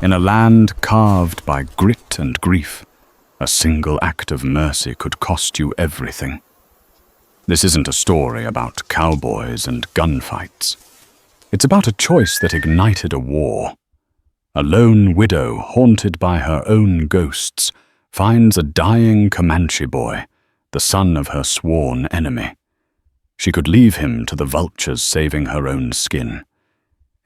In a land carved by grit and grief, a single act of mercy could cost you everything. This isn't a story about cowboys and gunfights. It's about a choice that ignited a war. A lone widow, haunted by her own ghosts, finds a dying Comanche boy, the son of her sworn enemy. She could leave him to the vultures saving her own skin.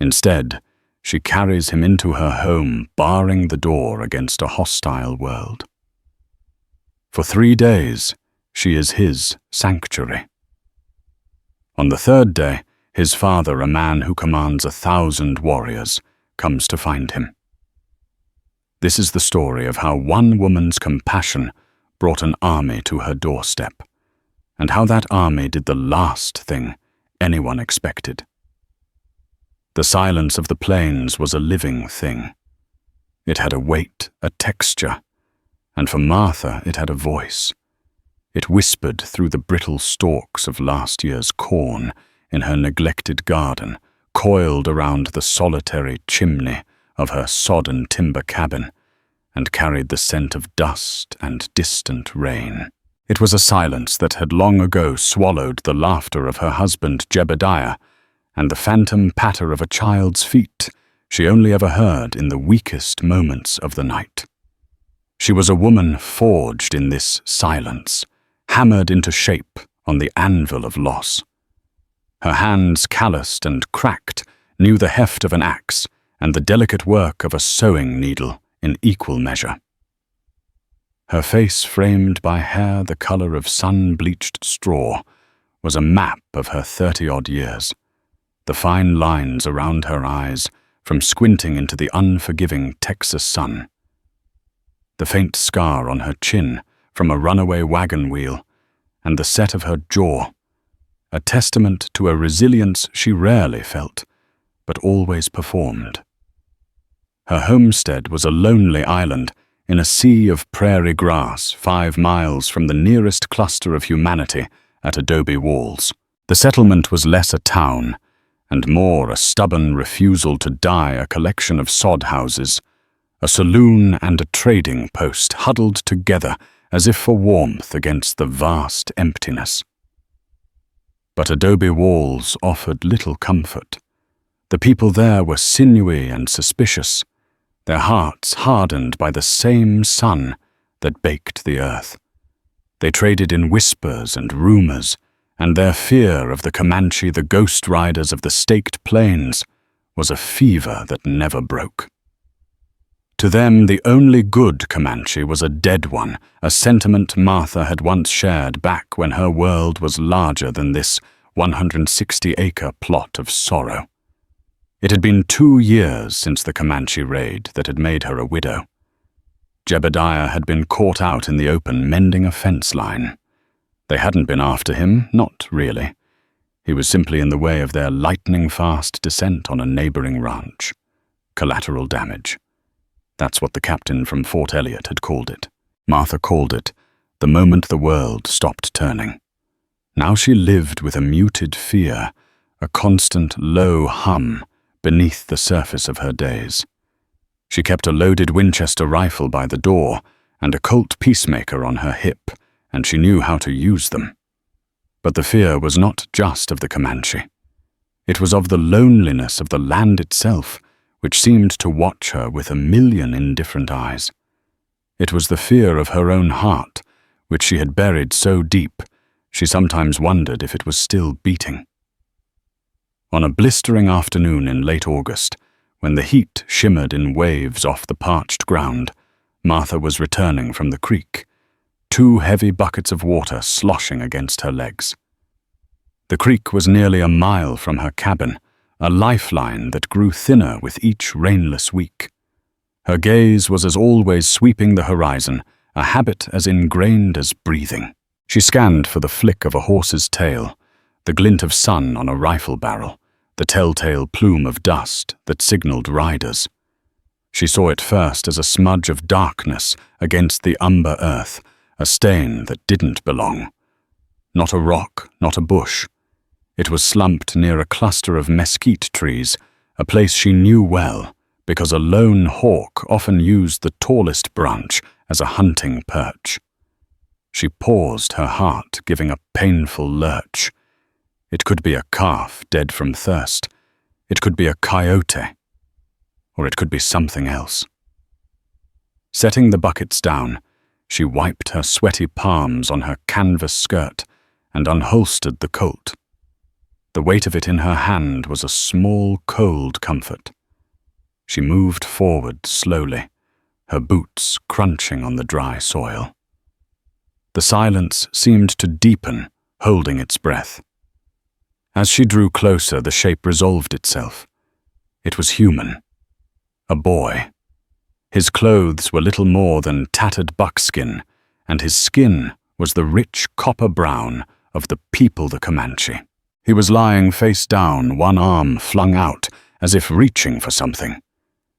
Instead, she carries him into her home, barring the door against a hostile world. For 3 days, she is his sanctuary. On the 3rd day, his father, a man who commands 1,000 warriors, comes to find him. This is the story of how one woman's compassion brought an army to her doorstep, and how that army did the last thing anyone expected. The silence of the plains was a living thing. It had a weight, a texture, and for Martha it had a voice. It whispered through the brittle stalks of last year's corn in her neglected garden, coiled around the solitary chimney of her sodden timber cabin, and carried the scent of dust and distant rain. It was a silence that had long ago swallowed the laughter of her husband Jebediah and the phantom patter of a child's feet she only ever heard in the weakest moments of the night. She was a woman forged in this silence, hammered into shape on the anvil of loss. Her hands, calloused and cracked, knew the heft of an axe and the delicate work of a sewing needle in equal measure. Her face, framed by hair the color of sun-bleached straw, was a map of her 30-odd years. The fine lines around her eyes, from squinting into the unforgiving Texas sun. The faint scar on her chin from a runaway wagon wheel, and the set of her jaw, a testament to a resilience she rarely felt, but always performed. Her homestead was a lonely island in a sea of prairie grass 5 miles from the nearest cluster of humanity at adobe walls. The settlement was less a town, and more a stubborn refusal to die, a collection of sod houses, a saloon and a trading post huddled together as if for warmth against the vast emptiness. But adobe walls offered little comfort. The people there were sinewy and suspicious, their hearts hardened by the same sun that baked the earth. They traded in whispers and rumors, and their fear of the Comanche, the ghost riders of the staked plains, was a fever that never broke. To them, the only good Comanche was a dead one, a sentiment Martha had once shared back when her world was larger than this 160-acre plot of sorrow. It had been 2 years since the Comanche raid that had made her a widow. Jebediah had been caught out in the open mending a fence line. They hadn't been after him, not really. He was simply in the way of their lightning-fast descent on a neighboring ranch. Collateral damage. That's what the captain from Fort Elliott had called it. Martha called it the moment the world stopped turning. Now she lived with a muted fear, a constant low hum beneath the surface of her days. She kept a loaded Winchester rifle by the door and a Colt Peacemaker on her hip, and she knew how to use them. But the fear was not just of the Comanche. It was of the loneliness of the land itself, which seemed to watch her with 1,000,000 indifferent eyes. It was the fear of her own heart, which she had buried so deep, she sometimes wondered if it was still beating. On a blistering afternoon in late August, when the heat shimmered in waves off the parched ground, Martha was returning from the creek, 2 heavy buckets of water sloshing against her legs. The creek was nearly a mile from her cabin, a lifeline that grew thinner with each rainless week. Her gaze was as always sweeping the horizon, a habit as ingrained as breathing. She scanned for the flick of a horse's tail, the glint of sun on a rifle barrel, the telltale plume of dust that signaled riders. She saw it first as a smudge of darkness against the umber earth, a stain that didn't belong. Not a rock, not a bush. It was slumped near a cluster of mesquite trees, a place she knew well, because a lone hawk often used the tallest branch as a hunting perch. She paused, her heart giving a painful lurch. It could be a calf dead from thirst. It could be a coyote. Or it could be something else. Setting the buckets down, she wiped her sweaty palms on her canvas skirt and unholstered the Colt. The weight of it in her hand was a small, cold comfort. She moved forward slowly, her boots crunching on the dry soil. The silence seemed to deepen, holding its breath. As she drew closer, the shape resolved itself. It was human. A boy. His clothes were little more than tattered buckskin, and his skin was the rich copper brown of the people the Comanche. He was lying face down, one arm flung out, as if reaching for something.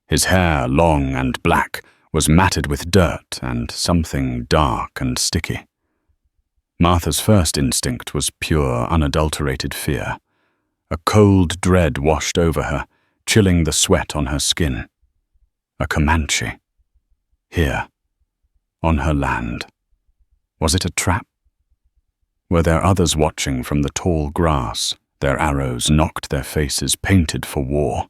His hair, long and black, was matted with dirt and something dark and sticky. Martha's first instinct was pure, unadulterated fear. A cold dread washed over her, chilling the sweat on her skin. A Comanche. Here. On her land. Was it a trap? Were there others watching from the tall grass, their arrows knocked, their faces painted for war?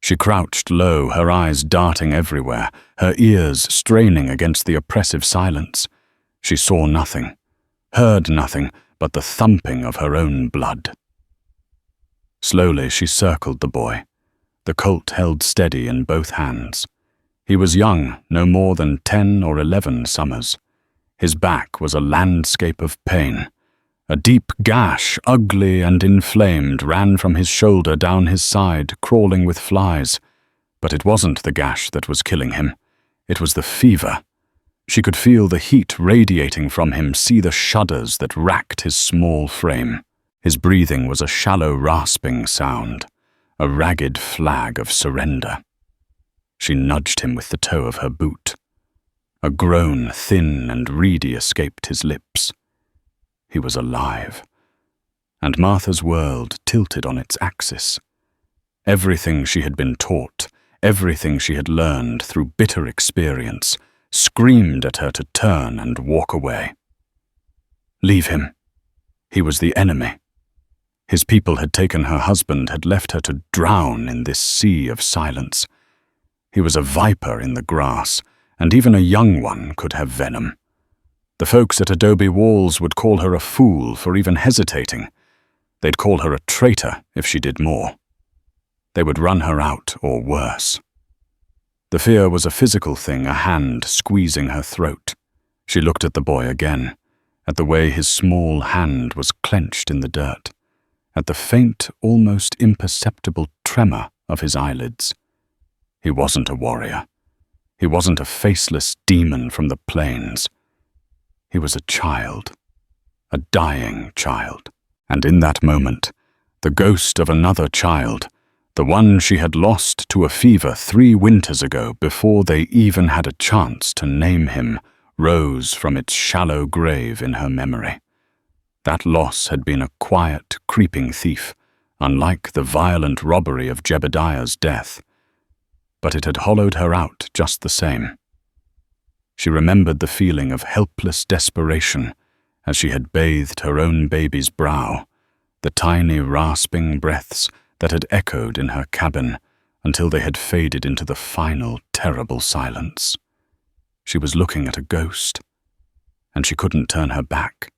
She crouched low, her eyes darting everywhere, her ears straining against the oppressive silence. She saw nothing, heard nothing but the thumping of her own blood. Slowly she circled the boy, the Colt held steady in both hands. He was young, no more than 10 or 11 summers. His back was a landscape of pain. A deep gash, ugly and inflamed, ran from his shoulder down his side, crawling with flies. But it wasn't the gash that was killing him. It was the fever. She could feel the heat radiating from him, see the shudders that racked his small frame. His breathing was a shallow, rasping sound, a ragged flag of surrender. She nudged him with the toe of her boot. A groan, thin and reedy, escaped his lips. He was alive, and Martha's world tilted on its axis. Everything she had been taught, everything she had learned through bitter experience, screamed at her to turn and walk away. Leave him. He was the enemy. His people had taken her husband, had left her to drown in this sea of silence. He was a viper in the grass, and even a young one could have venom. The folks at Adobe Walls would call her a fool for even hesitating. They'd call her a traitor if she did more. They would run her out, or worse. The fear was a physical thing, a hand squeezing her throat. She looked at the boy again, at the way his small hand was clenched in the dirt, at the faint, almost imperceptible tremor of his eyelids. He wasn't a warrior. He wasn't a faceless demon from the plains. He was a child, a dying child. And in that moment, the ghost of another child, the one she had lost to a fever 3 winters ago before they even had a chance to name him, rose from its shallow grave in her memory. That loss had been a quiet, creeping thief, unlike the violent robbery of Jebediah's death. But it had hollowed her out just the same. She remembered the feeling of helpless desperation as she had bathed her own baby's brow, the tiny rasping breaths that had echoed in her cabin until they had faded into the final terrible silence. She was looking at a ghost, and she couldn't turn her back.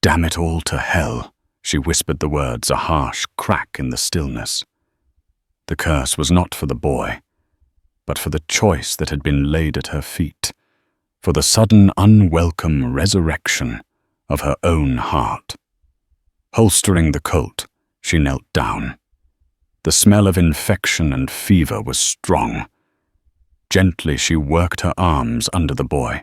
Damn it all to hell, she whispered the words, a harsh crack in the stillness. The curse was not for the boy, but for the choice that had been laid at her feet, for the sudden unwelcome resurrection of her own heart. Holstering the Colt, she knelt down. The smell of infection and fever was strong. Gently she worked her arms under the boy.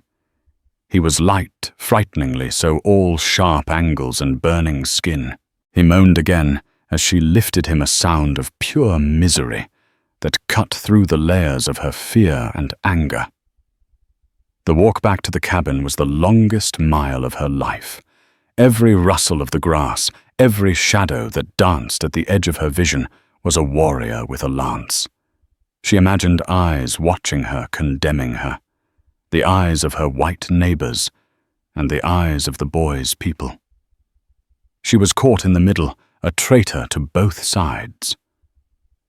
He was light, frighteningly so, all sharp angles and burning skin. He moaned again as she lifted him, a sound of pure misery that cut through the layers of her fear and anger. The walk back to the cabin was the longest mile of her life. Every rustle of the grass, every shadow that danced at the edge of her vision was a warrior with a lance. She imagined eyes watching her, condemning her, the eyes of her white neighbors and the eyes of the boy's people. She was caught in the middle, a traitor to both sides.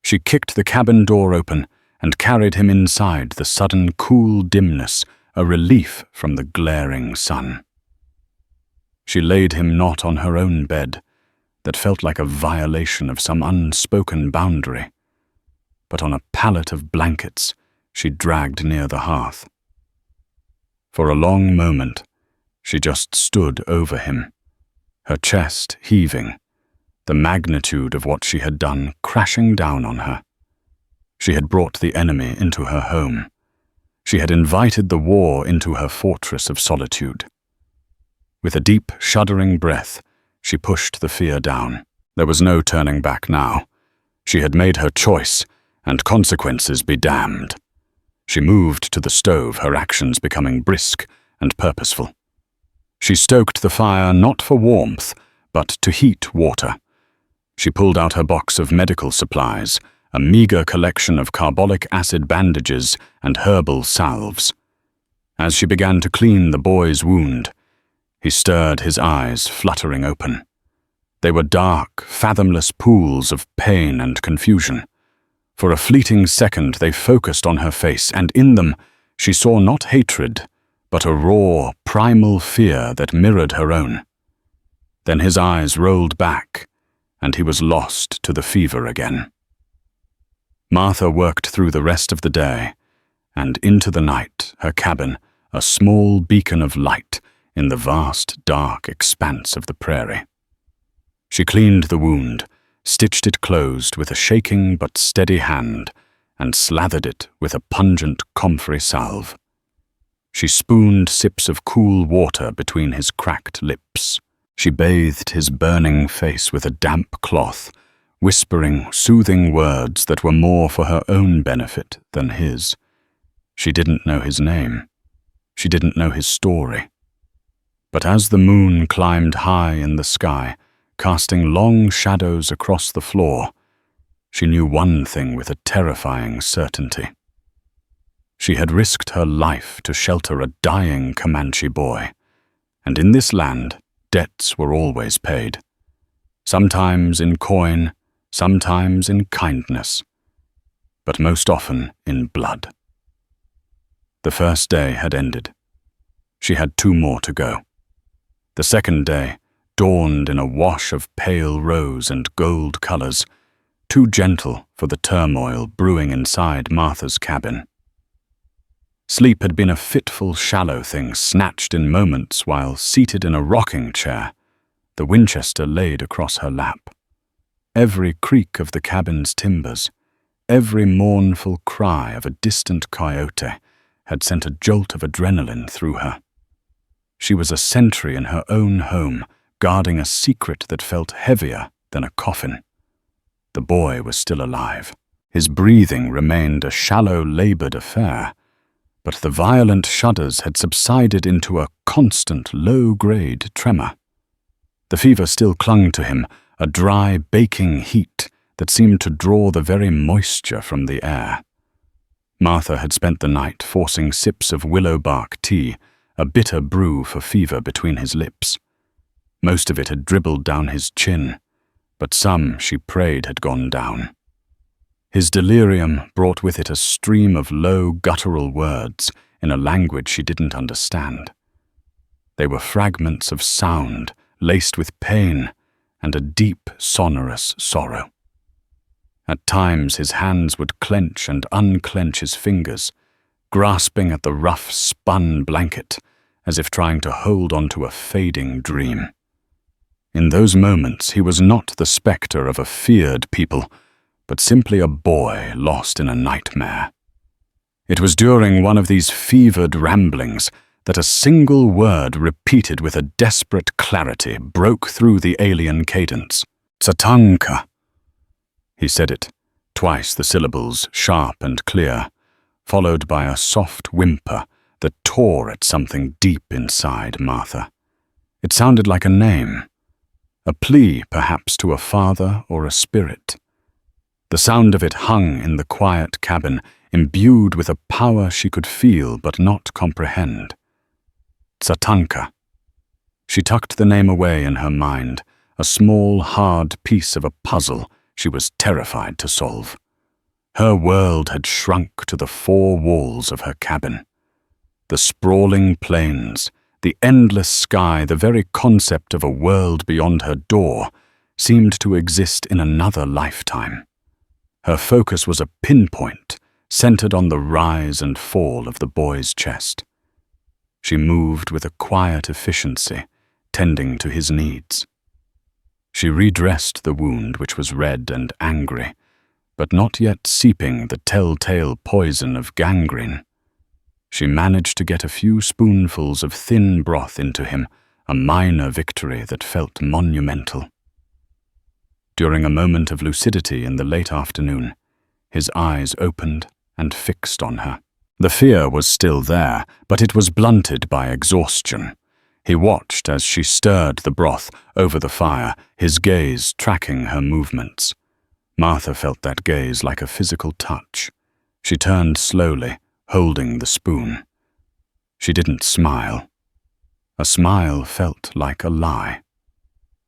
She kicked the cabin door open and carried him inside the sudden cool dimness, a relief from the glaring sun. She laid him not on her own bed, that felt like a violation of some unspoken boundary, but on a pallet of blankets she dragged near the hearth. For a long moment, she just stood over him, her chest heaving, the magnitude of what she had done crashing down on her. She had brought the enemy into her home. She had invited the war into her fortress of solitude. With a deep, shuddering breath, she pushed the fear down. There was no turning back now. She had made her choice, and consequences be damned. She moved to the stove, her actions becoming brisk and purposeful. She stoked the fire not for warmth, but to heat water. She pulled out her box of medical supplies, a meager collection of carbolic acid bandages and herbal salves. As she began to clean the boy's wound, he stirred, his eyes fluttering open. They were dark, fathomless pools of pain and confusion. For a fleeting second they focused on her face, and in them she saw not hatred, but a raw, primal fear that mirrored her own. Then his eyes rolled back, and he was lost to the fever again. Martha worked through the rest of the day, and into the night, her cabin, a small beacon of light in the vast, dark expanse of the prairie. She cleaned the wound, stitched it closed with a shaking but steady hand, and slathered it with a pungent comfrey salve. She spooned sips of cool water between his cracked lips. She bathed his burning face with a damp cloth, whispering soothing words that were more for her own benefit than his. She didn't know his name. She didn't know his story. But as the moon climbed high in the sky, casting long shadows across the floor, she knew one thing with a terrifying certainty. She had risked her life to shelter a dying Comanche boy, and in this land, debts were always paid. Sometimes in coin, sometimes in kindness, but most often in blood. The first day had ended. She had 2 more to go. The second day dawned in a wash of pale rose and gold colors, too gentle for the turmoil brewing inside Martha's cabin. Sleep had been a fitful, shallow thing snatched in moments while seated in a rocking chair, the Winchester laid across her lap. Every creak of the cabin's timbers, every mournful cry of a distant coyote had sent a jolt of adrenaline through her. She was a sentry in her own home, guarding a secret that felt heavier than a coffin. The boy was still alive. His breathing remained a shallow, labored affair, but the violent shudders had subsided into a constant, low-grade tremor. The fever still clung to him, a dry, baking heat that seemed to draw the very moisture from the air. Martha had spent the night forcing sips of willow bark tea, a bitter brew for fever, between his lips. Most of it had dribbled down his chin, but some, she prayed, had gone down. His delirium brought with it a stream of low, guttural words in a language she didn't understand. They were fragments of sound, laced with pain and a deep, sonorous sorrow. At times his hands would clench and unclench his fingers, grasping at the rough, spun blanket, as if trying to hold onto a fading dream. In those moments he was not the spectre of a feared people, but simply a boy lost in a nightmare. It was during one of these fevered ramblings that a single word repeated with a desperate clarity broke through the alien cadence. "Tsatanka." He said it, twice the syllables sharp and clear, followed by a soft whimper that tore at something deep inside Martha. It sounded like a name, a plea perhaps to a father or a spirit. The sound of it hung in the quiet cabin, imbued with a power she could feel but not comprehend. Tsatanka. She tucked the name away in her mind, a small, hard piece of a puzzle she was terrified to solve. Her world had shrunk to the four walls of her cabin. The sprawling plains, the endless sky, the very concept of a world beyond her door, seemed to exist in another lifetime. Her focus was a pinpoint, centered on the rise and fall of the boy's chest. She moved with a quiet efficiency, tending to his needs. She redressed the wound, which was red and angry, but not yet seeping the telltale poison of gangrene. She managed to get a few spoonfuls of thin broth into him, a minor victory that felt monumental. During a moment of lucidity in the late afternoon, his eyes opened and fixed on her. The fear was still there, but it was blunted by exhaustion. He watched as she stirred the broth over the fire, his gaze tracking her movements. Martha felt that gaze like a physical touch. She turned slowly, holding the spoon. She didn't smile. A smile felt like a lie.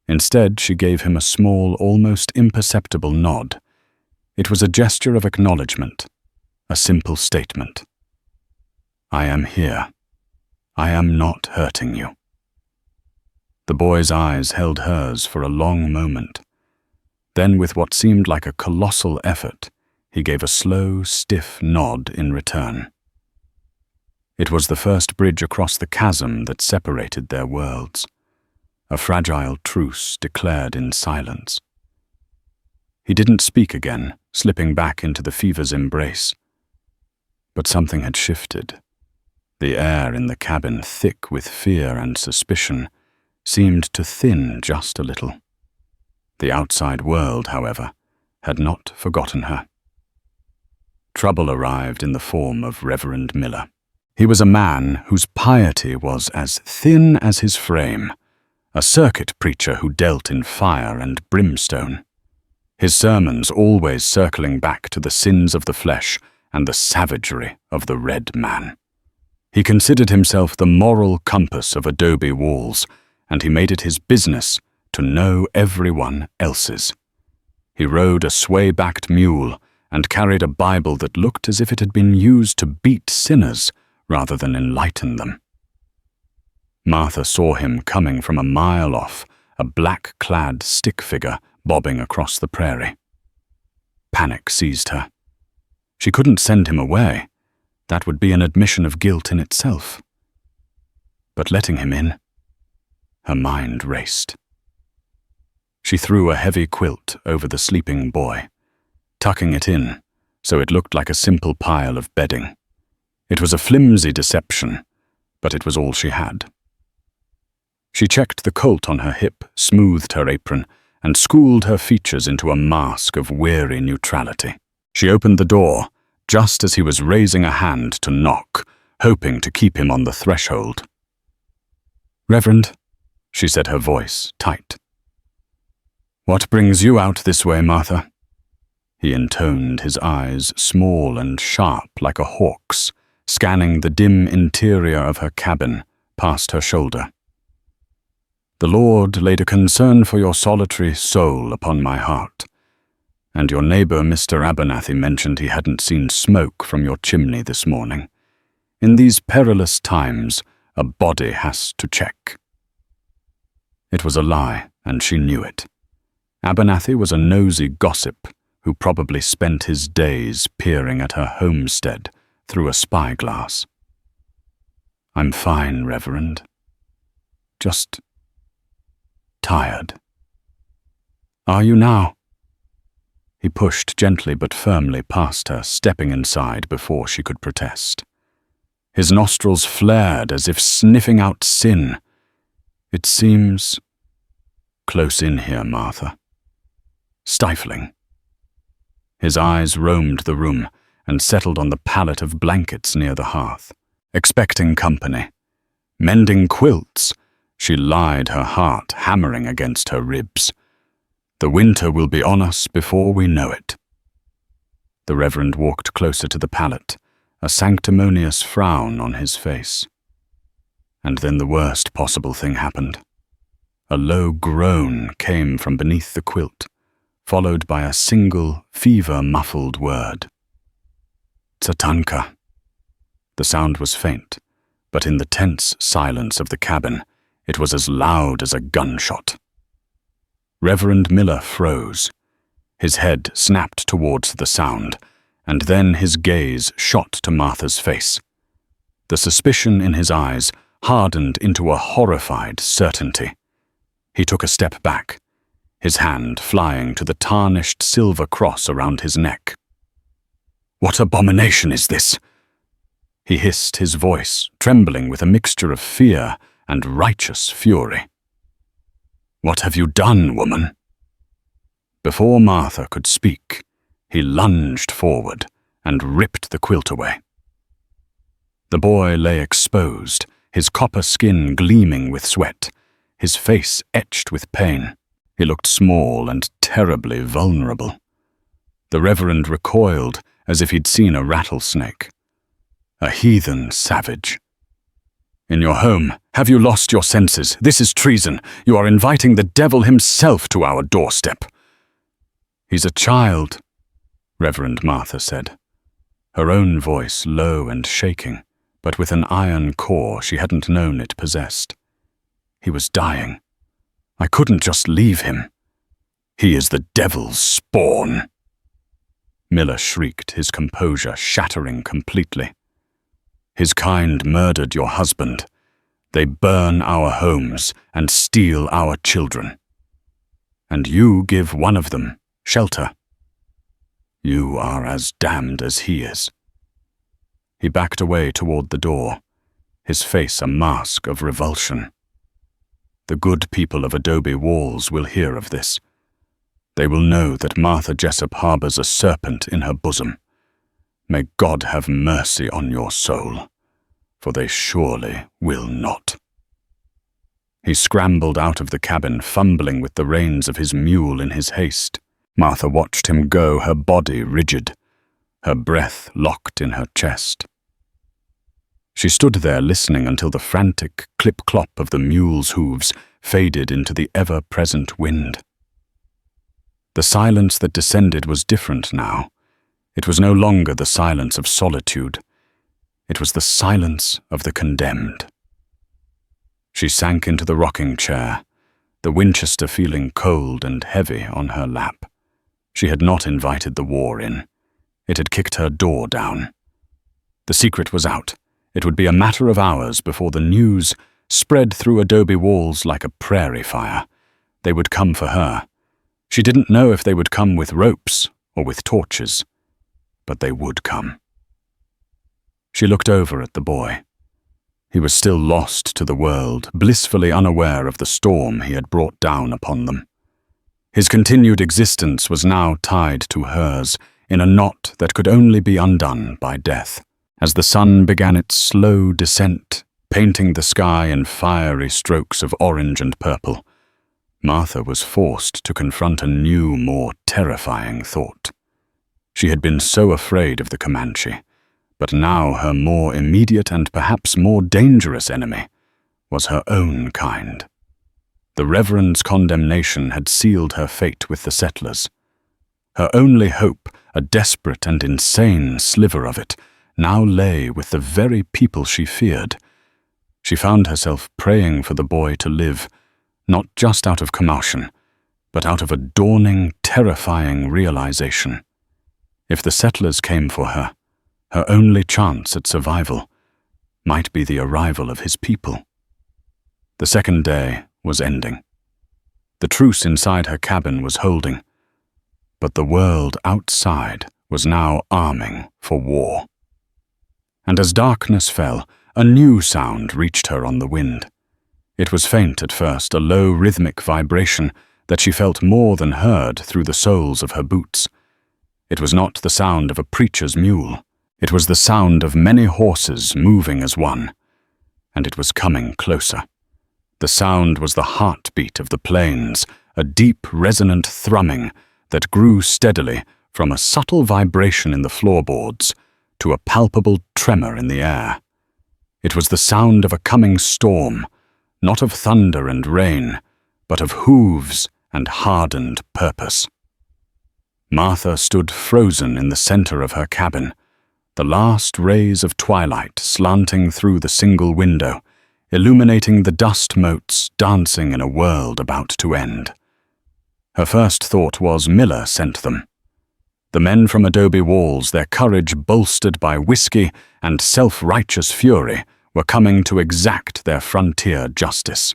Instead, she gave him a small, almost imperceptible nod. It was a gesture of acknowledgement, a simple statement. I am here. I am not hurting you. The boy's eyes held hers for a long moment. Then, with what seemed like a colossal effort, he gave a slow, stiff nod in return. It was the first bridge across the chasm that separated their worlds, a fragile truce declared in silence. He didn't speak again, slipping back into the fever's embrace. But something had shifted. The air in the cabin, thick with fear and suspicion, seemed to thin just a little. The outside world, however, had not forgotten her. Trouble arrived in the form of Reverend Miller. He was a man whose piety was as thin as his frame, a circuit preacher who dealt in fire and brimstone. His sermons always circling back to the sins of the flesh and the savagery of the red man. He considered himself the moral compass of adobe walls, and he made it his business to know everyone else's. He rode a sway-backed mule and carried a Bible that looked as if it had been used to beat sinners rather than enlighten them. Martha saw him coming from a mile off, a black-clad stick figure bobbing across the prairie. Panic seized her. She couldn't send him away. That would be an admission of guilt in itself. But letting him in, her mind raced. She threw a heavy quilt over the sleeping boy, tucking it in so it looked like a simple pile of bedding. It was a flimsy deception, but it was all she had. She checked the colt on her hip, smoothed her apron, and schooled her features into a mask of weary neutrality. She opened the door just as he was raising a hand to knock, hoping to keep him on the threshold. "Reverend," she said, her voice tight. "What brings you out this way, Martha?" He intoned, his eyes small and sharp like a hawk's, scanning the dim interior of her cabin past her shoulder. "The Lord laid a concern for your solitary soul upon my heart, and your neighbor Mr. Abernathy mentioned he hadn't seen smoke from your chimney this morning. In these perilous times, a body has to check." It was a lie, and she knew it. Abernathy was a nosy gossip who probably spent his days peering at her homestead through a spyglass. "I'm fine, Reverend. Just tired." "Are you now?" He pushed gently but firmly past her, stepping inside before she could protest. His nostrils flared as if sniffing out sin. "It seems close in here, Martha. Stifling." His eyes roamed the room and settled on the pallet of blankets near the hearth. Expecting company, mending quilts, she lied, her heart hammering against her ribs. "The winter will be on us before we know it." The Reverend walked closer to the pallet, a sanctimonious frown on his face. And then the worst possible thing happened. A low groan came from beneath the quilt, followed by a single, fever-muffled word. Tatanka. The sound was faint, but in the tense silence of the cabin, it was as loud as a gunshot. Reverend Miller froze. His head snapped towards the sound, and then his gaze shot to Martha's face. The suspicion in his eyes hardened into a horrified certainty. He took a step back, his hand flying to the tarnished silver cross around his neck. "What abomination is this?" He hissed, his voice trembling with a mixture of fear and righteous fury. "What have you done, woman?" Before Martha could speak, he lunged forward and ripped the quilt away. The boy lay exposed, his copper skin gleaming with sweat, his face etched with pain. He looked small and terribly vulnerable. The Reverend recoiled as if he'd seen a rattlesnake. A heathen savage. "In your home, have you lost your senses? This is treason. You are inviting the devil himself to our doorstep." "He's a child," Reverend Martha said, her own voice low and shaking, but with an iron core she hadn't known it possessed. "He was dying. I couldn't just leave him." "He is the devil's spawn," Miller shrieked, his composure shattering completely. "His kind murdered your husband. They burn our homes and steal our children. And you give one of them shelter. You are as damned as he is." He backed away toward the door, his face a mask of revulsion. The good people of Adobe Walls will hear of this. They will know that Martha Jessup harbors a serpent in her bosom. May God have mercy on your soul, for they surely will not. He scrambled out of the cabin, fumbling with the reins of his mule in his haste. Martha watched him go, her body rigid, her breath locked in her chest. She stood there listening until the frantic clip-clop of the mule's hooves faded into the ever-present wind. The silence that descended was different now. It was no longer the silence of solitude. It was the silence of the condemned. She sank into the rocking chair, the Winchester feeling cold and heavy on her lap. She had not invited the war in. It had kicked her door down. The secret was out. It would be a matter of hours before the news spread through Adobe Walls like a prairie fire. They would come for her. She didn't know if they would come with ropes or with torches, but they would come. She looked over at the boy. He was still lost to the world, blissfully unaware of the storm he had brought down upon them. His continued existence was now tied to hers in a knot that could only be undone by death. As the sun began its slow descent, painting the sky in fiery strokes of orange and purple, Martha was forced to confront a new, more terrifying thought. She had been so afraid of the Comanche, but now her more immediate and perhaps more dangerous enemy was her own kind. The Reverend's condemnation had sealed her fate with the settlers. Her only hope, a desperate and insane sliver of it, now lay with the very people she feared. She found herself praying for the boy to live, not just out of commotion, but out of a dawning, terrifying realization. If the settlers came for her, her only chance at survival might be the arrival of his people. The second day was ending. The truce inside her cabin was holding, but the world outside was now arming for war. And as darkness fell, a new sound reached her on the wind. It was faint at first, a low rhythmic vibration that she felt more than heard through the soles of her boots. It was not the sound of a preacher's mule. It was the sound of many horses moving as one, and it was coming closer. The sound was the heartbeat of the plains, a deep, resonant thrumming that grew steadily from a subtle vibration in the floorboards to a palpable tremor in the air. It was the sound of a coming storm, not of thunder and rain, but of hooves and hardened purpose. Martha stood frozen in the center of her cabin, the last rays of twilight slanting through the single window, illuminating the dust motes dancing in a world about to end. Her first thought was Miller sent them. The men from Adobe Walls, their courage bolstered by whiskey and self-righteous fury, were coming to exact their frontier justice.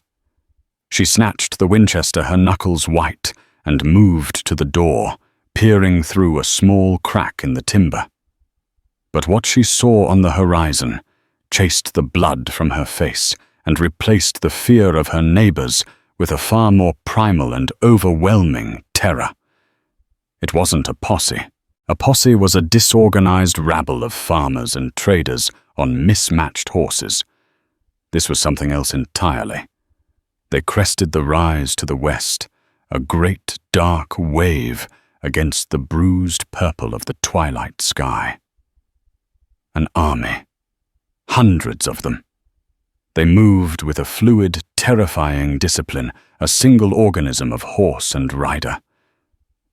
She snatched the Winchester, her knuckles white, and moved to the door, peering through a small crack in the timber. But what she saw on the horizon chased the blood from her face and replaced the fear of her neighbors with a far more primal and overwhelming terror. It wasn't a posse. A posse was a disorganized rabble of farmers and traders on mismatched horses. This was something else entirely. They crested the rise to the west, a great dark wave against the bruised purple of the twilight sky. An army. Hundreds of them. They moved with a fluid, terrifying discipline, a single organism of horse and rider.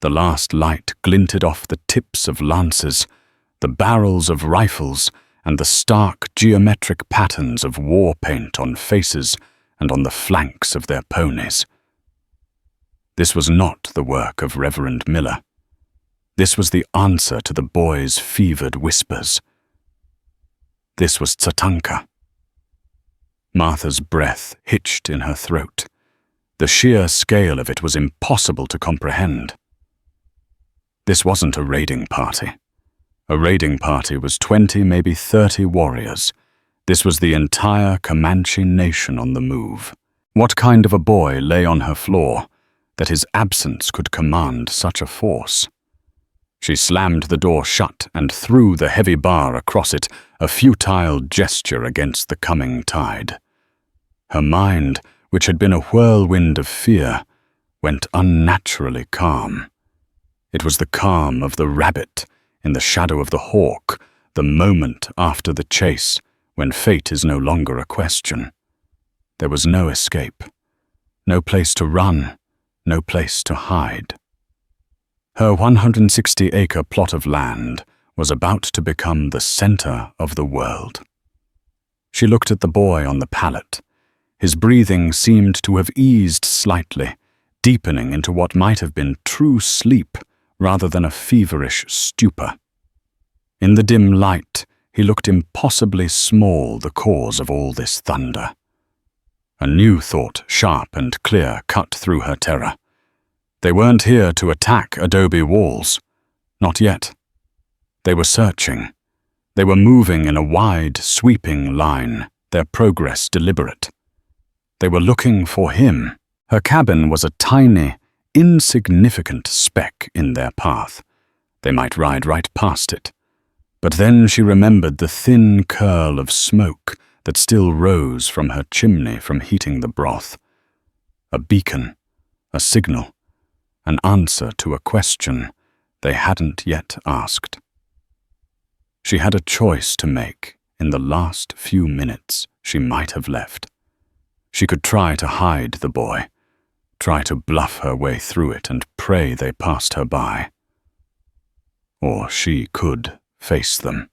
The last light glinted off the tips of lances, the barrels of rifles, and the stark geometric patterns of war paint on faces and on the flanks of their ponies. This was not the work of Reverend Miller. This was the answer to the boy's fevered whispers. This was Tatanka. Martha's breath hitched in her throat. The sheer scale of it was impossible to comprehend. This wasn't a raiding party. A raiding party was 20, maybe 30 warriors. This was the entire Comanche nation on the move. What kind of a boy lay on her floor that his absence could command such a force? She slammed the door shut and threw the heavy bar across it, a futile gesture against the coming tide. Her mind, which had been a whirlwind of fear, went unnaturally calm. It was the calm of the rabbit in the shadow of the hawk, the moment after the chase, when fate is no longer a question. There was no escape, no place to run, no place to hide. Her 160-acre plot of land was about to become the center of the world. She looked at the boy on the pallet. His breathing seemed to have eased slightly, deepening into what might have been true sleep rather than a feverish stupor. In the dim light, he looked impossibly small, the cause of all this thunder. A new thought, sharp and clear, cut through her terror. They weren't here to attack Adobe Walls. Not yet. They were searching. They were moving in a wide, sweeping line, their progress deliberate. They were looking for him. Her cabin was a tiny, insignificant speck in their path. They might ride right past it. But then she remembered the thin curl of smoke that still rose from her chimney from heating the broth. A beacon, a signal, an answer to a question they hadn't yet asked. She had a choice to make in the last few minutes she might have left. She could try to hide the boy, try to bluff her way through it and pray they passed her by. Or she could face them.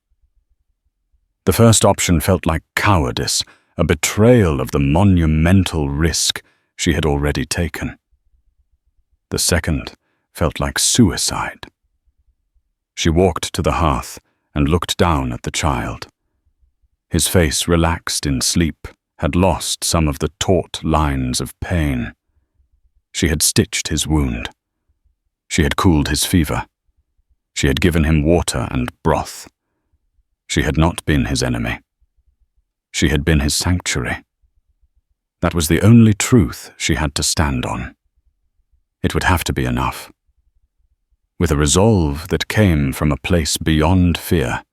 The first option felt like cowardice, a betrayal of the monumental risk she had already taken. The second felt like suicide. She walked to the hearth and looked down at the child. His face, relaxed in sleep, had lost some of the taut lines of pain. She had stitched his wound. She had cooled his fever. She had given him water and broth. She had not been his enemy. She had been his sanctuary. That was the only truth she had to stand on. It would have to be enough. With a resolve that came from a place beyond fear,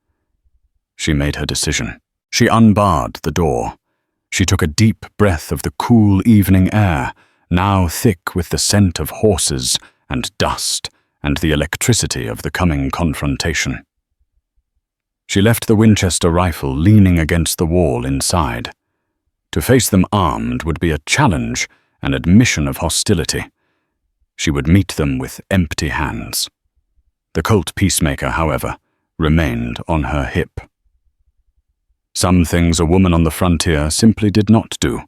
she made her decision. She unbarred the door. She took a deep breath of the cool evening air, now thick with the scent of horses and dust and the electricity of the coming confrontation. She left the Winchester rifle leaning against the wall inside. To face them armed would be a challenge, an admission of hostility. She would meet them with empty hands. The Colt peacemaker, however, remained on her hip. Some things a woman on the frontier simply did not do,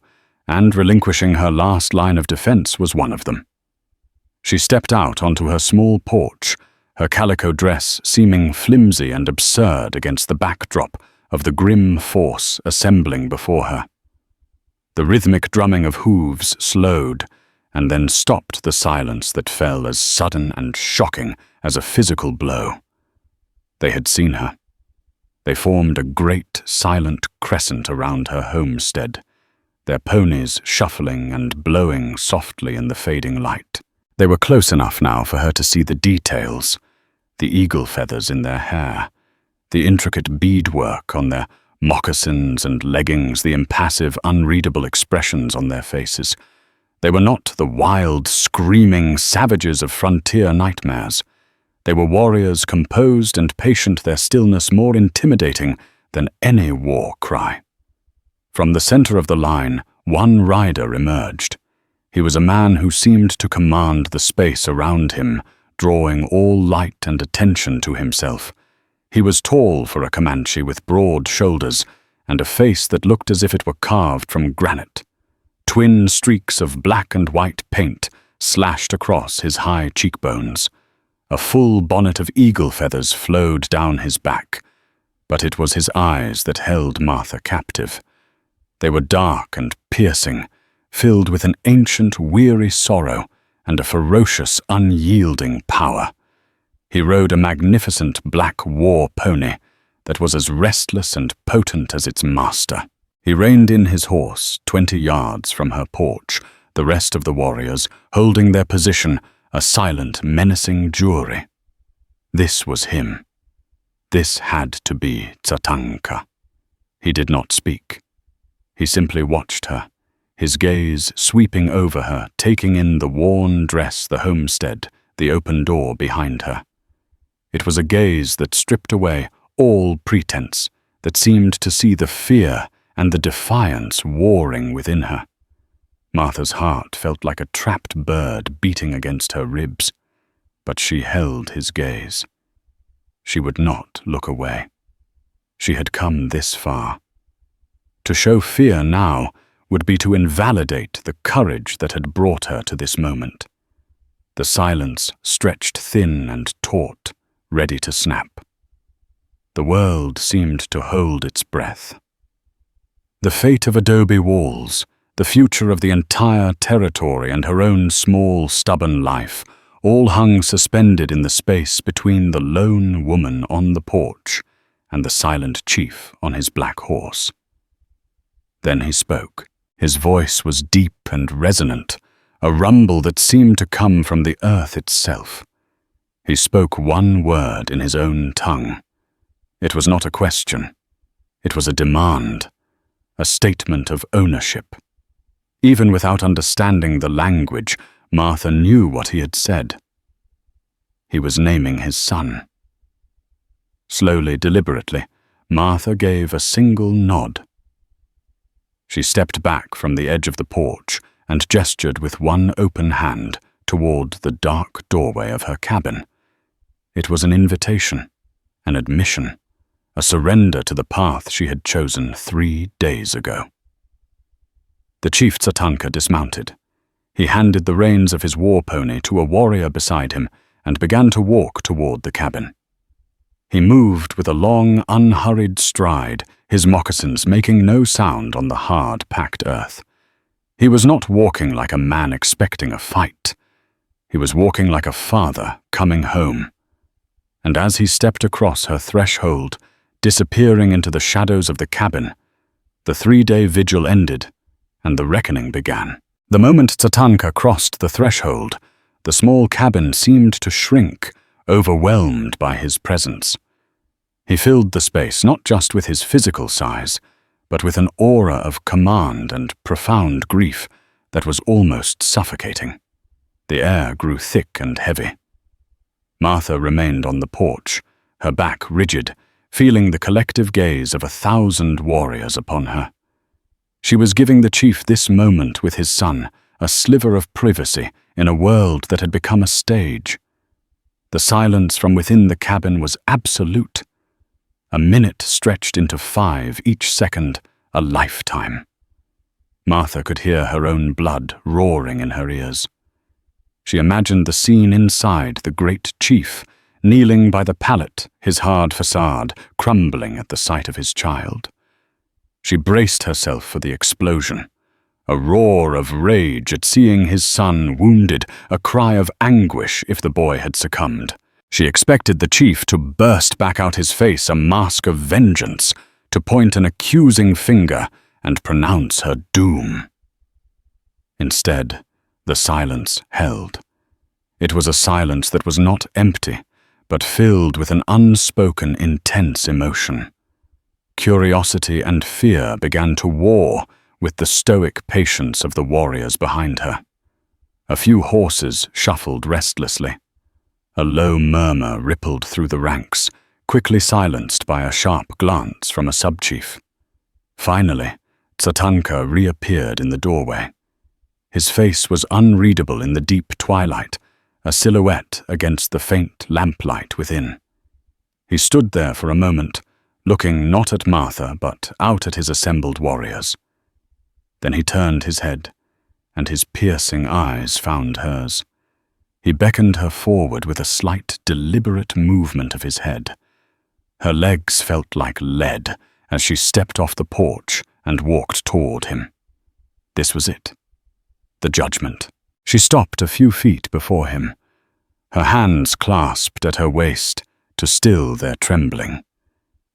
and relinquishing her last line of defense was one of them. She stepped out onto her small porch, her calico dress seeming flimsy and absurd against the backdrop of the grim force assembling before her. The rhythmic drumming of hooves slowed, and then stopped the silence that fell as sudden and shocking as a physical blow. They had seen her. They formed a great, silent crescent around her homestead, their ponies shuffling and blowing softly in the fading light. They were close enough now for her to see the details, the eagle feathers in their hair, the intricate beadwork on their moccasins and leggings, the impassive, unreadable expressions on their faces. They were not the wild, screaming savages of frontier nightmares. They were warriors composed and patient, their stillness more intimidating than any war cry. From the center of the line, one rider emerged. He was a man who seemed to command the space around him, drawing all light and attention to himself. He was tall for a Comanche with broad shoulders and a face that looked as if it were carved from granite. Twin streaks of black and white paint slashed across his high cheekbones. A full bonnet of eagle feathers flowed down his back, but it was his eyes that held Martha captive. They were dark and piercing, filled with an ancient, weary sorrow and a ferocious, unyielding power. He rode a magnificent black war pony that was as restless and potent as its master. He reined in his horse 20 yards from her porch, the rest of the warriors holding their position, a silent, menacing jury. This was him. This had to be Tatanka. He did not speak. He simply watched her, his gaze sweeping over her, taking in the worn dress, the homestead, the open door behind her. It was a gaze that stripped away all pretense, that seemed to see the fear and the defiance warring within her. Martha's heart felt like a trapped bird beating against her ribs, but she held his gaze. She would not look away. She had come this far. To show fear now would be to invalidate the courage that had brought her to this moment. The silence stretched thin and taut, ready to snap. The world seemed to hold its breath. The fate of adobe walls, the future of the entire territory and her own small, stubborn life, all hung suspended in the space between the lone woman on the porch and the silent chief on his black horse. Then he spoke. His voice was deep and resonant, a rumble that seemed to come from the earth itself. He spoke one word in his own tongue. It was not a question. It was a demand, a statement of ownership. Even without understanding the language, Martha knew what he had said. He was naming his son. Slowly, deliberately, Martha gave a single nod. She stepped back from the edge of the porch and gestured with one open hand toward the dark doorway of her cabin. It was an invitation, an admission, a surrender to the path she had chosen 3 days ago. The chief Tatanka dismounted. He handed the reins of his war pony to a warrior beside him and began to walk toward the cabin. He moved with a long, unhurried stride, his moccasins making no sound on the hard, packed earth. He was not walking like a man expecting a fight. He was walking like a father coming home. And as he stepped across her threshold, disappearing into the shadows of the cabin, the 3-day vigil ended, and the reckoning began. The moment Tatanka crossed the threshold, the small cabin seemed to shrink, overwhelmed by his presence. He filled the space not just with his physical size, but with an aura of command and profound grief that was almost suffocating. The air grew thick and heavy. Martha remained on the porch, her back rigid, feeling the collective gaze of 1,000 warriors upon her. She was giving the chief this moment with his son, a sliver of privacy in a world that had become a stage. The silence from within the cabin was absolute. A minute stretched into 5, each second a lifetime. Martha could hear her own blood roaring in her ears. She imagined the scene inside the great chief, kneeling by the pallet, his hard facade crumbling at the sight of his child. She braced herself for the explosion. A roar of rage at seeing his son wounded, a cry of anguish if the boy had succumbed. She expected the chief to burst back out his face, a mask of vengeance, to point an accusing finger and pronounce her doom. Instead, the silence held. It was a silence that was not empty, but filled with an unspoken, intense emotion. Curiosity and fear began to war with the stoic patience of the warriors behind her. A few horses shuffled restlessly. A low murmur rippled through the ranks, quickly silenced by a sharp glance from a sub-chief. Finally, Tatanka reappeared in the doorway. His face was unreadable in the deep twilight, a silhouette against the faint lamplight within. He stood there for a moment, looking not at Martha but out at his assembled warriors. Then he turned his head, and his piercing eyes found hers. He beckoned her forward with a slight, deliberate movement of his head. Her legs felt like lead as she stepped off the porch and walked toward him. This was it. The judgment. She stopped a few feet before him, her hands clasped at her waist to still their trembling.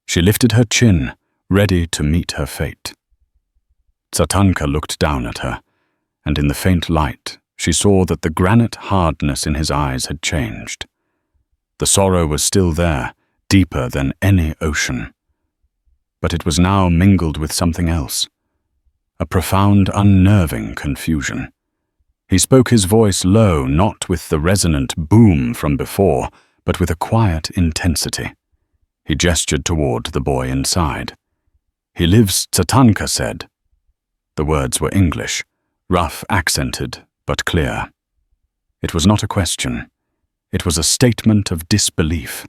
She lifted her chin, ready to meet her fate. Tatanka looked down at her, and in the faint light, she saw that the granite hardness in his eyes had changed. The sorrow was still there, deeper than any ocean. But it was now mingled with something else, a profound, unnerving confusion. He spoke his voice low, not with the resonant boom from before, but with a quiet intensity. He gestured toward the boy inside. "He lives," Tatanka said. The words were English, rough accented, but clear. It was not a question. It was a statement of disbelief.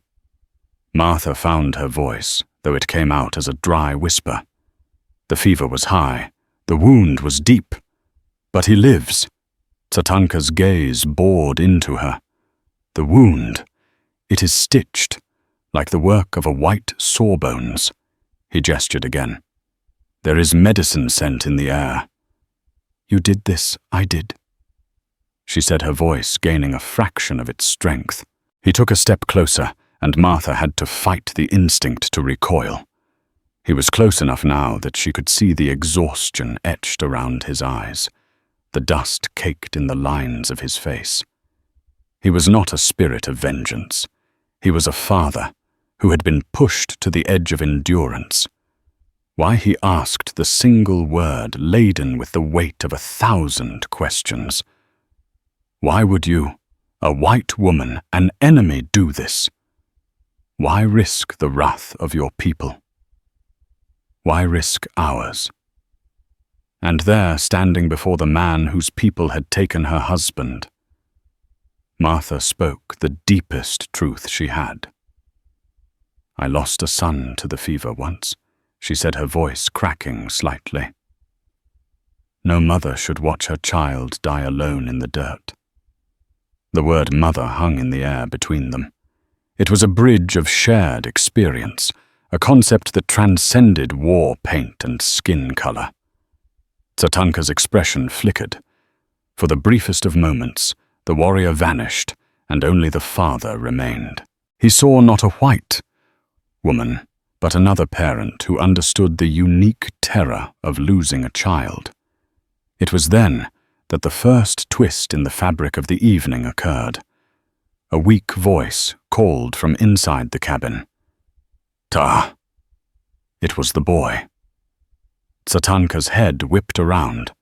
Martha found her voice, though it came out as a dry whisper. The fever was high. The wound was deep. "But he lives." Tatanka's gaze bored into her. "The wound. It is stitched, like the work of a white sawbones." He gestured again. "There is medicine scent in the air." "You did this, I did," she said, her voice gaining a fraction of its strength. He took a step closer, and Martha had to fight the instinct to recoil. He was close enough now that she could see the exhaustion etched around his eyes, the dust caked in the lines of his face. He was not a spirit of vengeance. He was a father who had been pushed to the edge of endurance. Why he asked the single word laden with the weight of 1,000 questions. Why would you, a white woman, an enemy, do this? Why risk the wrath of your people? Why risk ours? And there, standing before the man whose people had taken her husband, Martha spoke the deepest truth she had. "I lost a son to the fever once," she said, her voice cracking slightly. "No mother should watch her child die alone in the dirt." The word mother hung in the air between them. It was a bridge of shared experience, a concept that transcended war paint and skin color. Tatanka's expression flickered. For the briefest of moments, the warrior vanished, and only the father remained. He saw not a white woman, but another parent who understood the unique terror of losing a child. It was then that the first twist in the fabric of the evening occurred. A weak voice called from inside the cabin. "Ta!" It was the boy. Tatanka's head whipped around.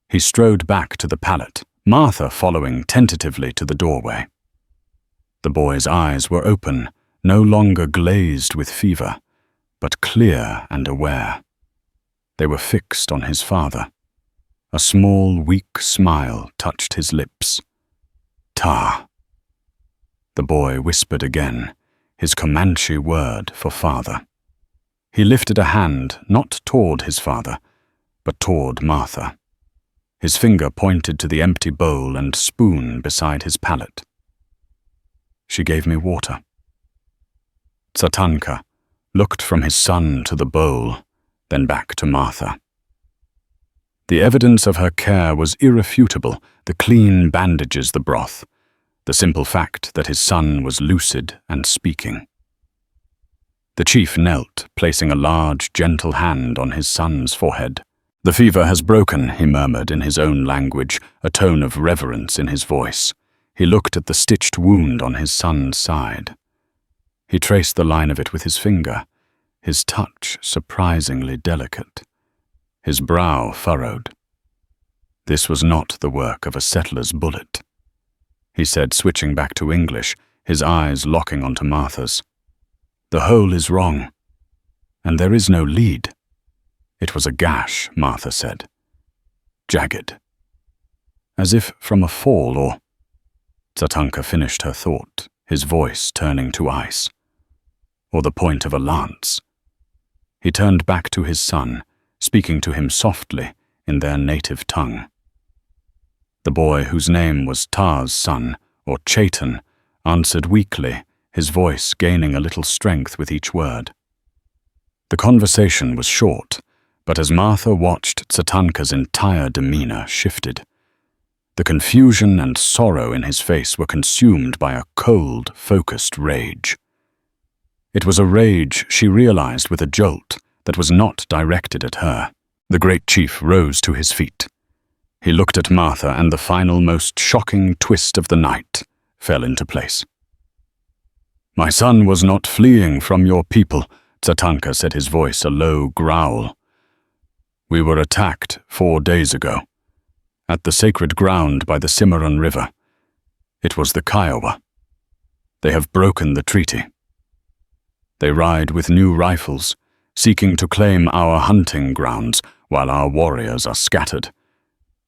He strode back to the pallet, Martha following tentatively to the doorway. The boy's eyes were open, no longer glazed with fever, but clear and aware. They were fixed on his father. A small, weak smile touched his lips. Ta. The boy whispered again, his Comanche word for father. He lifted a hand not toward his father, but toward Martha. His finger pointed to the empty bowl and spoon beside his palate. She gave me water. Tatanka looked from his son to the bowl, then back to Martha. The evidence of her care was irrefutable, the clean bandages, the broth, the simple fact that his son was lucid and speaking. The chief knelt, placing a large, gentle hand on his son's forehead. "The fever has broken," he murmured in his own language, a tone of reverence in his voice. He looked at the stitched wound on his son's side. He traced the line of it with his finger, his touch surprisingly delicate. His brow furrowed. This was not the work of a settler's bullet. He said, switching back to English, his eyes locking onto Martha's. "The hole is wrong, and there is no lead." "It was a gash," Martha said. "Jagged. As if from a fall or—" Tatanka finished her thought, his voice turning to ice. "Or the point of a lance." He turned back to his son, speaking to him softly in their native tongue. The boy, whose name was Tar's son, or Chaitan, answered weakly, his voice gaining a little strength with each word. The conversation was short, but as Martha watched, Tatanka's entire demeanor shifted. The confusion and sorrow in his face were consumed by a cold, focused rage. It was a rage she realized with a jolt that was not directed at her. The great chief rose to his feet. He looked at Martha, and the final, most shocking twist of the night fell into place. "My son was not fleeing from your people," Tatanka said, his voice a low growl. "We were attacked 4 days ago, at the sacred ground by the Cimarron River. It was the Kiowa. They have broken the treaty. They ride with new rifles, seeking to claim our hunting grounds while our warriors are scattered."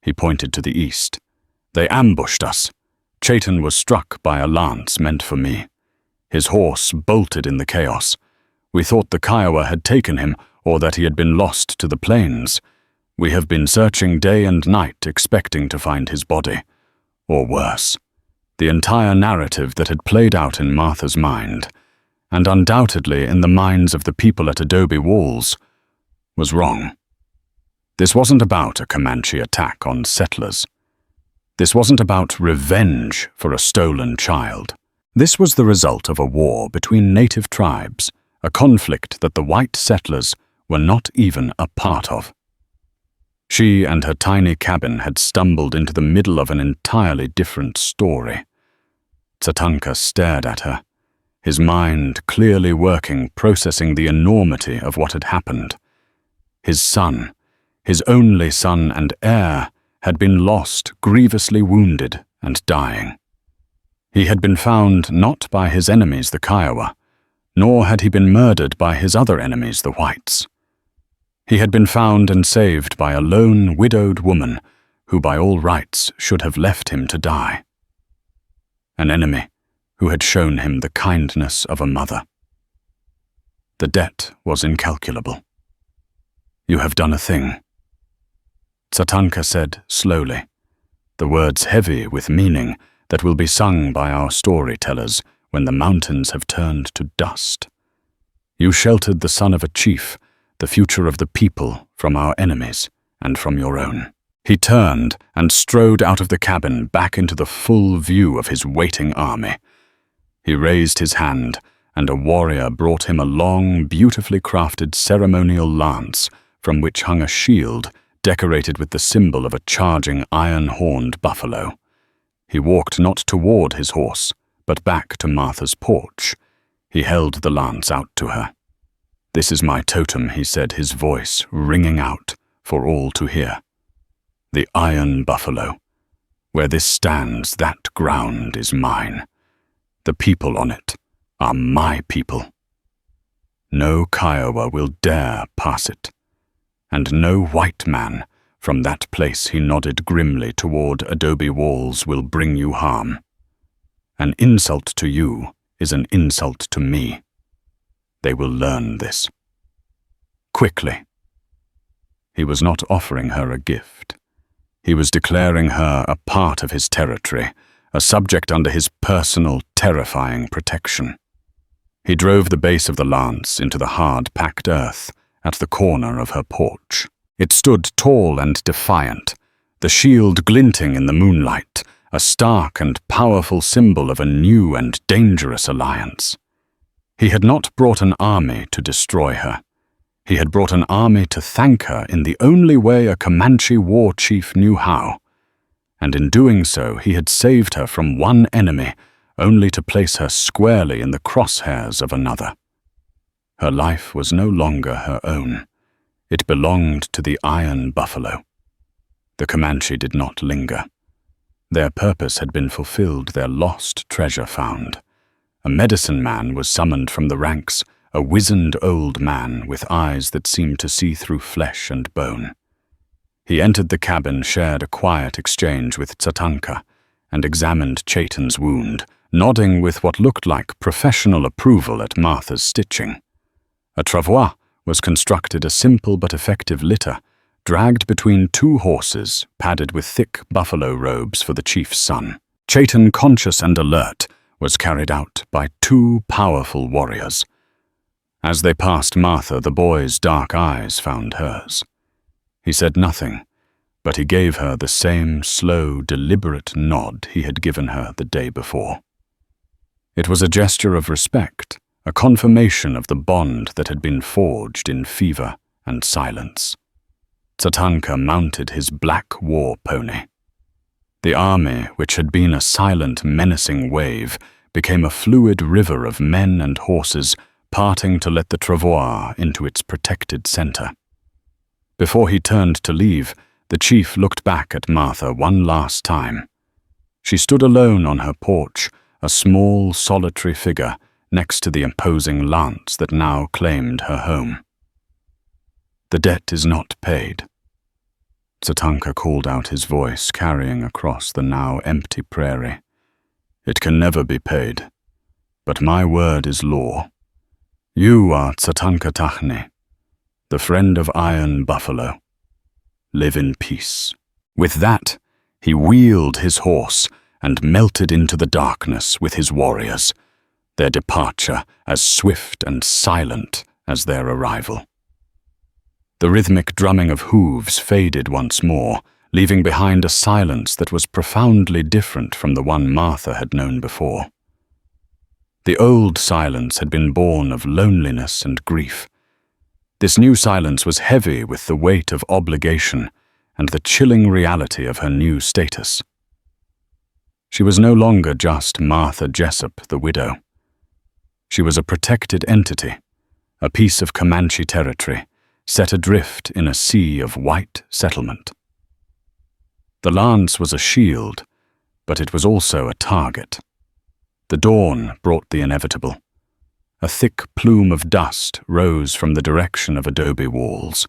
He pointed to the east. "They ambushed us. Chaitan was struck by a lance meant for me. His horse bolted in the chaos. We thought the Kiowa had taken him, or that he had been lost to the plains. We have been searching day and night, expecting to find his body. Or worse, the entire narrative that had played out in Martha's mind, and undoubtedly in the minds of the people at Adobe Walls, was wrong. This wasn't about a Comanche attack on settlers. This wasn't about revenge for a stolen child. This was the result of a war between native tribes, a conflict that the white settlers were not even a part of. She and her tiny cabin had stumbled into the middle of an entirely different story. Tatanka stared at her, his mind clearly working, processing the enormity of what had happened. His son, his only son and heir, had been lost, grievously wounded and dying. He had been found not by his enemies, the Kiowa, nor had he been murdered by his other enemies, the whites. He had been found and saved by a lone, widowed woman who by all rights should have left him to die. An enemy who had shown him the kindness of a mother. The debt was incalculable. "You have done a thing," Tatanka said slowly, the words heavy with meaning that will be sung by our storytellers when the mountains have turned to dust. "You sheltered the son of a chief, the future of the people, from our enemies and from your own." He turned and strode out of the cabin back into the full view of his waiting army. He raised his hand, and a warrior brought him a long, beautifully crafted ceremonial lance from which hung a shield decorated with the symbol of a charging iron-horned buffalo. He walked not toward his horse, but back to Martha's porch. He held the lance out to her. "This is my totem," he said, his voice ringing out for all to hear. "The iron buffalo. Where this stands, that ground is mine. The people on it are my people. No Kiowa will dare pass it, and no white man from that place he nodded grimly toward adobe walls will bring you harm. An insult to you is an insult to me. They will learn this. Quickly. He was not offering her a gift. He was declaring her a part of his territory, a subject under his personal, terrifying protection. He drove the base of the lance into the hard, packed earth at the corner of her porch. It stood tall and defiant, the shield glinting in the moonlight, a stark and powerful symbol of a new and dangerous alliance. He had not brought an army to destroy her. He had brought an army to thank her in the only way a Comanche war chief knew how, and in doing so he had saved her from one enemy, only to place her squarely in the crosshairs of another. Her life was no longer her own. It belonged to the Iron Buffalo. The Comanche did not linger. Their purpose had been fulfilled, their lost treasure found. A medicine man was summoned from the ranks, a wizened old man with eyes that seemed to see through flesh and bone. He entered the cabin, shared a quiet exchange with Tatanka, and examined Chaitan's wound, nodding with what looked like professional approval at Martha's stitching. A travois was constructed, a simple but effective litter, dragged between two horses, padded with thick buffalo robes for the chief's son. Chaitan, conscious and alert, was carried out by two powerful warriors. As they passed Martha, the boy's dark eyes found hers. He said nothing, but he gave her the same slow, deliberate nod he had given her the day before. It was a gesture of respect, a confirmation of the bond that had been forged in fever and silence. Tatanka mounted his black war pony. The army, which had been a silent, menacing wave, became a fluid river of men and horses, parting to let the travois into its protected center. Before he turned to leave, the chief looked back at Martha one last time. She stood alone on her porch, a small, solitary figure next to the imposing lance that now claimed her home. "The debt is not paid." Tatanka called out, his voice carrying across the now empty prairie. "It can never be paid, but my word is law. You are Tatanka Tahne, the friend of Iron Buffalo. Live in peace." With that, he wheeled his horse and melted into the darkness with his warriors, their departure as swift and silent as their arrival. The rhythmic drumming of hooves faded once more, leaving behind a silence that was profoundly different from the one Martha had known before. The old silence had been born of loneliness and grief. This new silence was heavy with the weight of obligation and the chilling reality of her new status. She was no longer just Martha Jessup, the widow. She was a protected entity, a piece of Comanche territory, set adrift in a sea of white settlement. The lance was a shield, but it was also a target. The dawn brought the inevitable. A thick plume of dust rose from the direction of adobe walls.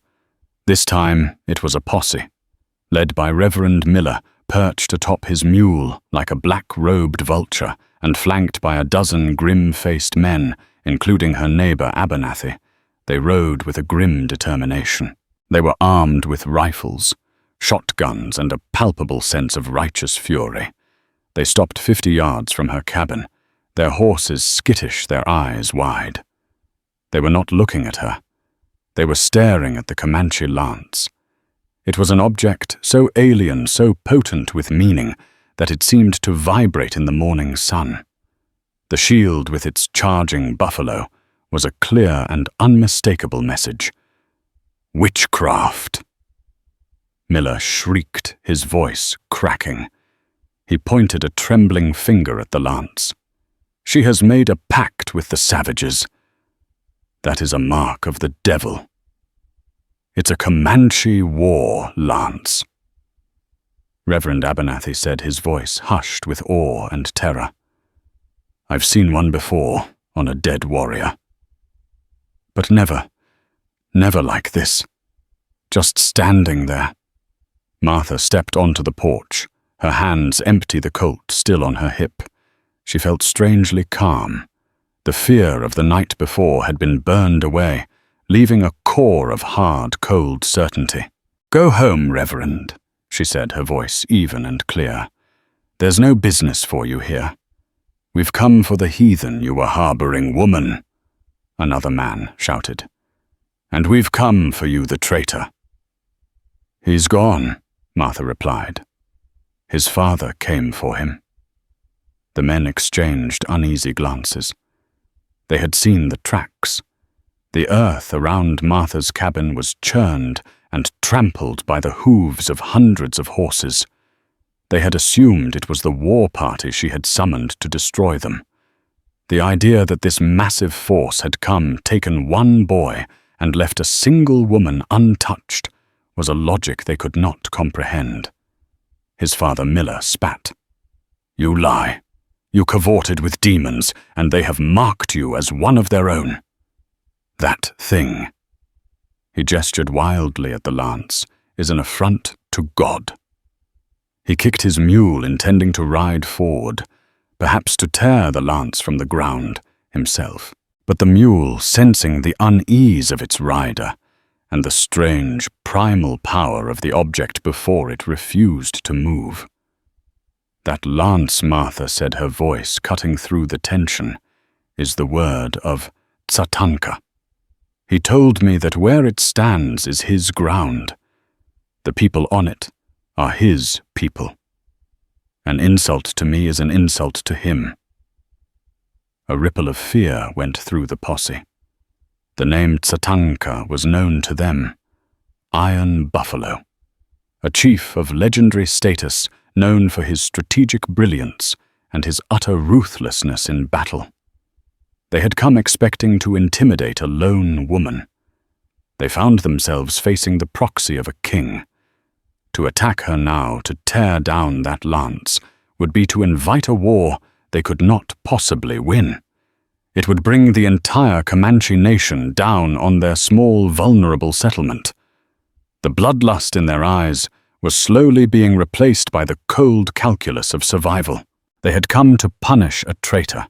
This time it was a posse, led by Reverend Miller, perched atop his mule like a black-robed vulture and flanked by a dozen grim-faced men, including her neighbor Abernathy. They rode with a grim determination. They were armed with rifles, shotguns, and a palpable sense of righteous fury. They stopped 50 yards from her cabin, their horses skittish, their eyes wide. They were not looking at her. They were staring at the Comanche lance. It was an object so alien, so potent with meaning, that it seemed to vibrate in the morning sun. The shield with its charging buffalo was a clear and unmistakable message. Witchcraft! Miller shrieked, his voice cracking. He pointed a trembling finger at the lance. "She has made a pact with the savages. That is a mark of the devil. It's a Comanche war lance." Reverend Abernathy said, his voice hushed with awe and terror. I've seen one before on a dead warrior. But never like this. Just standing there. Martha stepped onto the porch, her hands empty, the Colt still on her hip. She felt strangely calm. The fear of the night before had been burned away, leaving a core of hard, cold certainty. "Go home, Reverend," she said, her voice even and clear. "There's no business for you here. We've come for the heathen you were harboring, woman," another man shouted. "And we've come for you, the traitor." "He's gone," Martha replied. "His father came for him." The men exchanged uneasy glances. They had seen the tracks. The earth around Martha's cabin was churned and trampled by the hooves of hundreds of horses. They had assumed it was the war party she had summoned to destroy them. The idea that this massive force had come, taken one boy, and left a single woman untouched was a logic they could not comprehend. His father Miller spat. "You lie. You cavorted with demons, and they have marked you as one of their own. That thing," he gestured wildly at the lance, "is an affront to God." He kicked his mule, intending to ride forward, perhaps to tear the lance from the ground himself. But the mule, sensing the unease of its rider and the strange, primal power of the object before it, refused to move. "That lance," Martha said, her voice cutting through the tension, "is the word of Tsatanka. He told me that where it stands is his ground. The people on it are his people. An insult to me is an insult to him." A ripple of fear went through the posse. The name Tsatanka was known to them. Iron Buffalo. A chief of legendary status, known for his strategic brilliance and his utter ruthlessness in battle. They had come expecting to intimidate a lone woman. They found themselves facing the proxy of a king. To attack her now, to tear down that lance, would be to invite a war they could not possibly win. It would bring the entire Comanche nation down on their small, vulnerable settlement. The bloodlust in their eyes was slowly being replaced by the cold calculus of survival. They had come to punish a traitor,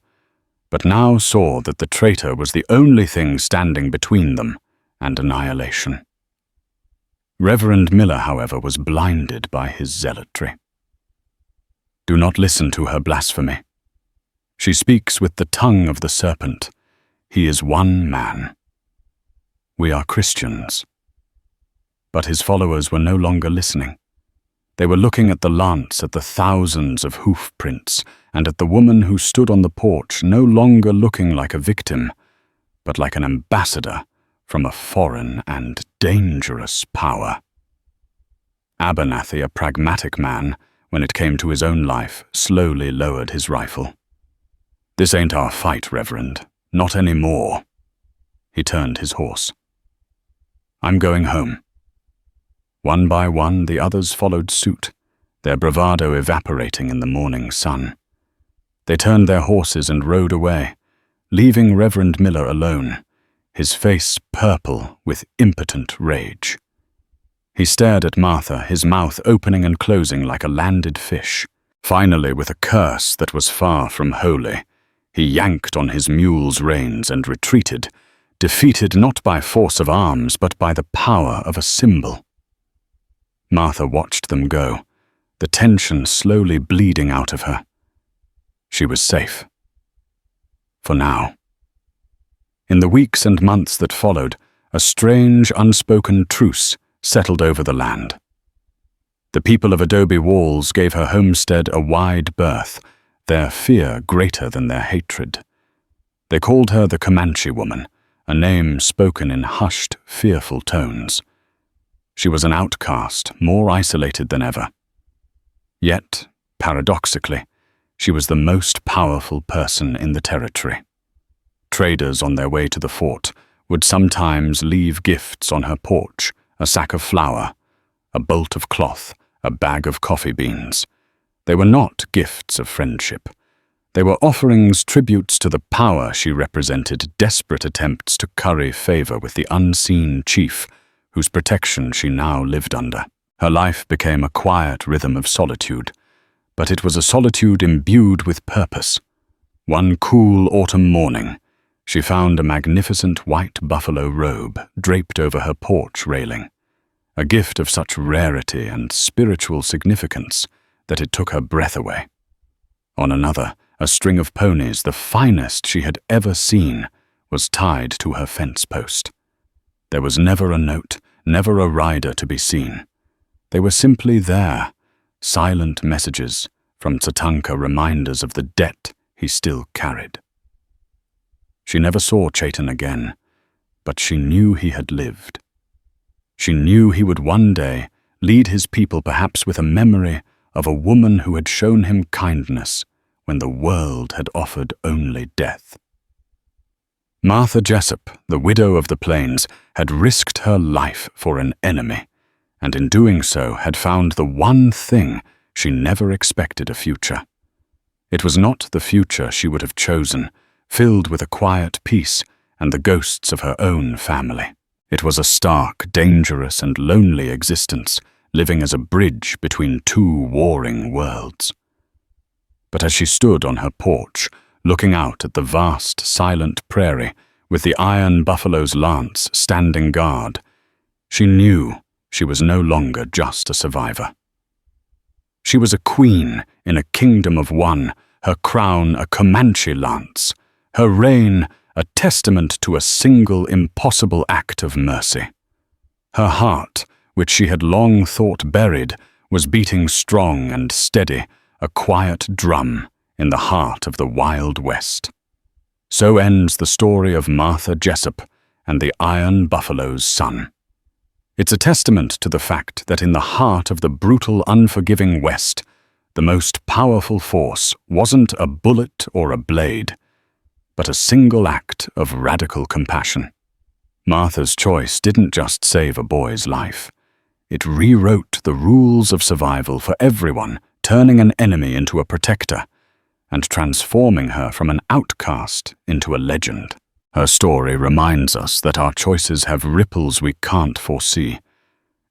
but now saw that the traitor was the only thing standing between them and annihilation. Reverend Miller, however, was blinded by his zealotry. "Do not listen to her blasphemy. She speaks with the tongue of the serpent. He is one man. We are Christians." But his followers were no longer listening. They were looking at the lance, at the thousands of hoof prints, and at the woman who stood on the porch, no longer looking like a victim, but like an ambassador from a foreign and dangerous power. Abernathy, a pragmatic man, when it came to his own life, slowly lowered his rifle. "This ain't our fight, Reverend. Not anymore." He turned his horse. "I'm going home." One by one, the others followed suit, their bravado evaporating in the morning sun. They turned their horses and rode away, leaving Reverend Miller alone, his face purple with impotent rage. He stared at Martha, his mouth opening and closing like a landed fish. Finally, with a curse that was far from holy, he yanked on his mule's reins and retreated, defeated not by force of arms, but by the power of a symbol. Martha watched them go, the tension slowly bleeding out of her. She was safe. For now. In the weeks and months that followed, a strange, unspoken truce settled over the land. The people of Adobe Walls gave her homestead a wide berth, their fear greater than their hatred. They called her the Comanche woman, a name spoken in hushed, fearful tones. She was an outcast, more isolated than ever. Yet, paradoxically, she was the most powerful person in the territory. Traders on their way to the fort would sometimes leave gifts on her porch, a sack of flour, a bolt of cloth, a bag of coffee beans. They were not gifts of friendship. They were offerings, tributes to the power she represented, desperate attempts to curry favor with the unseen chief, whose protection she now lived under. Her life became a quiet rhythm of solitude, but it was a solitude imbued with purpose. One cool autumn morning, she found a magnificent white buffalo robe draped over her porch railing, a gift of such rarity and spiritual significance that it took her breath away. On another, a string of ponies, the finest she had ever seen, was tied to her fence post. There was never a note, never a rider to be seen. They were simply there, silent messages from Tatanka, reminders of the debt he still carried. She never saw Chaitan again, but she knew he had lived. She knew he would one day lead his people, perhaps with a memory of a woman who had shown him kindness when the world had offered only death. Martha Jessup, the widow of the plains, had risked her life for an enemy, and in doing so had found the one thing she never expected: a future. It was not the future she would have chosen, filled with a quiet peace and the ghosts of her own family. It was a stark, dangerous, and lonely existence, living as a bridge between two warring worlds. But as she stood on her porch, looking out at the vast, silent prairie, with the iron buffalo's lance standing guard, she knew she was no longer just a survivor. She was a queen in a kingdom of one, her crown a Comanche lance, her reign a testament to a single impossible act of mercy. Her heart, which she had long thought buried, was beating strong and steady, a quiet drum in the heart of the Wild West. So ends the story of Martha Jessup and the Iron Buffalo's son. It's a testament to the fact that in the heart of the brutal, unforgiving West, the most powerful force wasn't a bullet or a blade, but a single act of radical compassion. Martha's choice didn't just save a boy's life. It rewrote the rules of survival for everyone, turning an enemy into a protector and transforming her from an outcast into a legend. Her story reminds us that our choices have ripples we can't foresee,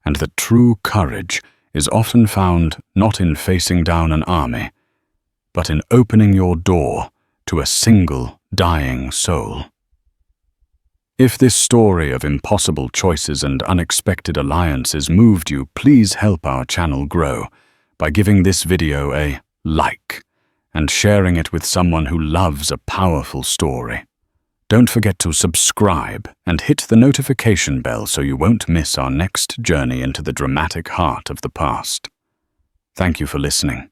and that true courage is often found not in facing down an army, but in opening your door to a single dying soul. If this story of impossible choices and unexpected alliances moved you, please help our channel grow by giving this video a like and sharing it with someone who loves a powerful story. Don't forget to subscribe and hit the notification bell so you won't miss our next journey into the dramatic heart of the past. Thank you for listening.